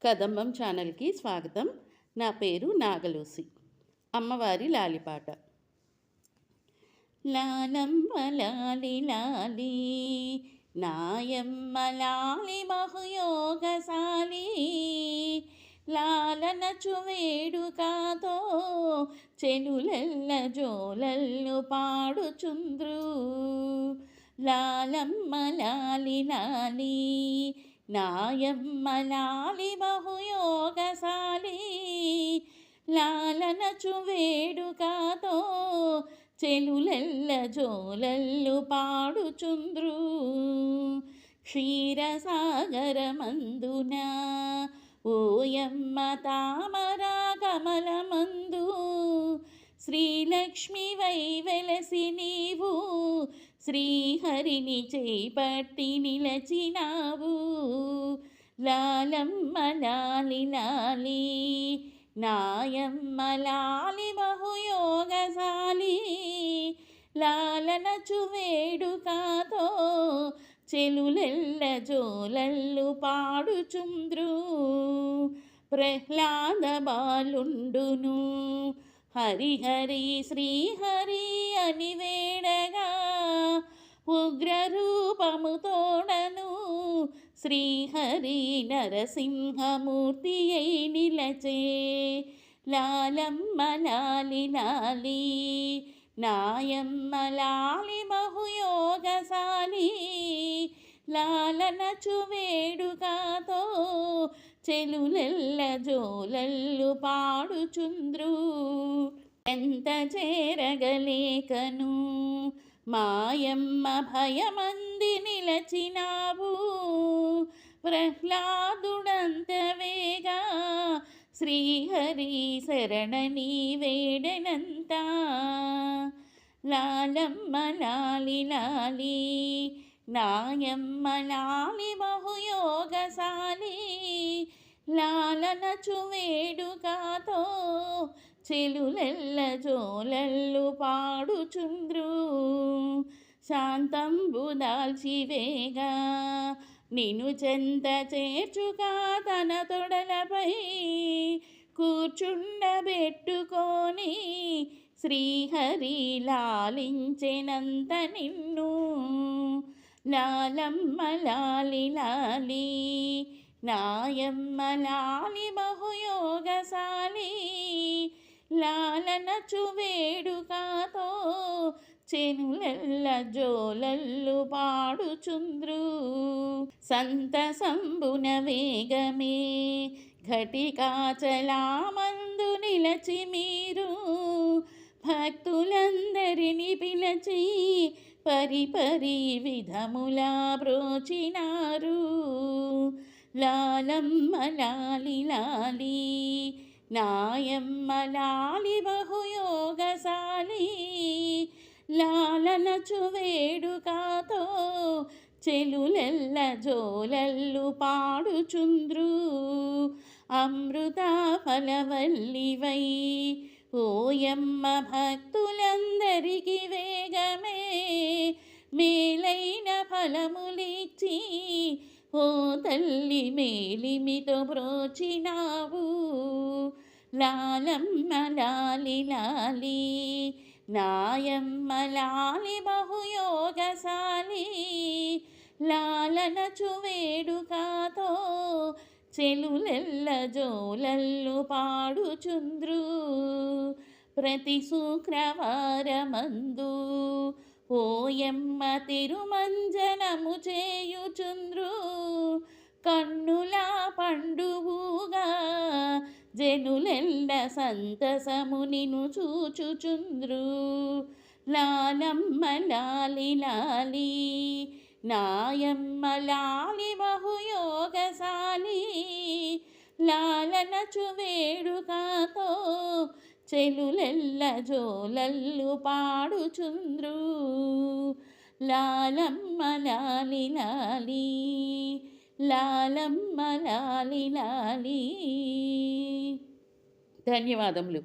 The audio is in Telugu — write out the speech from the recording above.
కదంబం ఛానల్కి స్వాగతం. నా పేరు నాగలూసి. అమ్మవారి లాలిపాట. లాలమ్మ లాలి లాలి నాయమ్మ లాలి బహుయోగశాలి, లాలనచు వేడుకతో చెలులెల్ల జోలల్లు పాడుచుంద్రు. లాలమ్మ లాలి లాలి నాయమ్మ లాలి బహుయోగశాలి, లాలనచు వేడుకతో చెలులెల్ల జోలల్లు పాడుచుంద్రు. క్షీరసాగరమందున ఓయమ్మ తామర కమలమందు, శ్రీలక్ష్మి వై వెలసి నీవు శ్రీహరిని చేపట్టి నిలచినావు. లాలమ్మ లాలి లాలి నాయమ్మ లాలి బహుయోగశాలి, లాలనచు వేడుకతో చెలులెల్ల జోలల్లు పాడుచుంద్రు. ప్రహ్లాద బాలుండును హరిహరి శ్రీహరి అని వేడగా, ఉగ్రరూపముతోడను శ్రీహరి నరసింహమూర్తి అయి నిలచే. లాలమ్మ లాలి లాలి నాయమ్మ లాలి బహుయోగశాలి, లాలనచు వేడుకతో చెలులెల్ల జోలల్లు పాడుచుంద్రు. ఎంత చేరగలేకను మాయమ్మ భయమంది నిలచినావు, ప్రహ్లాదుడంత వేగా శ్రీహరి శరణని వేడనంత. లాలమ్మ లాలి లాలి నాయమ్మ లాలి బహుయోగశాలి, లాలనచు వేడుకతో చెలులెల్ల జోలల్లు పాడుచుంద్రు. శాంతంబు దాల్చి వేగా నిను చెంత చేర్చుగా తన తొడలపై కూర్చుండబెట్టుకొని శ్రీహరి లాలించెనంత నిన్ను. లాలమ్మ లాలి లాలి నాయమ్మ లాలి బహుయోగశాలి, లాలనచు వేడుకతో చెనులెల్ల జోలల్లు పాడుచుంద్రు. సంతసంబున వేగమే ఘటికాచలామందు నిలచి మీరు భక్తులందరిని పిలచి పరిపరి విధములా బ్రోచినారు. లాలమ్మ లాలి లాలి నాయమ్మ లాలి బహుయోగశాలి, లాలనచు వేడుకతో చెలులెల్ల జోలల్లు పాడుచుంద్రు. అమృత ఫలవల్లివై ఓయమ్మ భక్తులందరికి వేగమే మేలైన ఫలములిచ్చి ఓ తల్లి మేలిమితో బ్రోచినావు. లాలమ్మ లాలి లాలి నాయమ్మ లాలి బహుయోగశాలి, లాలనచు వేడుకతో చెలులెల్ల జోలల్లు పాడుచుంద్రు. ప్రతి శుక్రవారమందు ఓయమ్మ తిరుమంజనము చేయుచుంద్రు. కన్నుల పండువుగా జనులెల్ల సంతసము నిను చూచుచుంద్రు. లాలమ్మ లాలి లాలి నాయమ్మ లాలి బహుయోగశాలి, లాలనచు వేడుకతో చెలులెల్ల జోలల్లు పాడుచుంద్రు. లాలమ్మ లాలి లాలి లాలమ్మ లాలి లాలి. ధన్యవాదములు.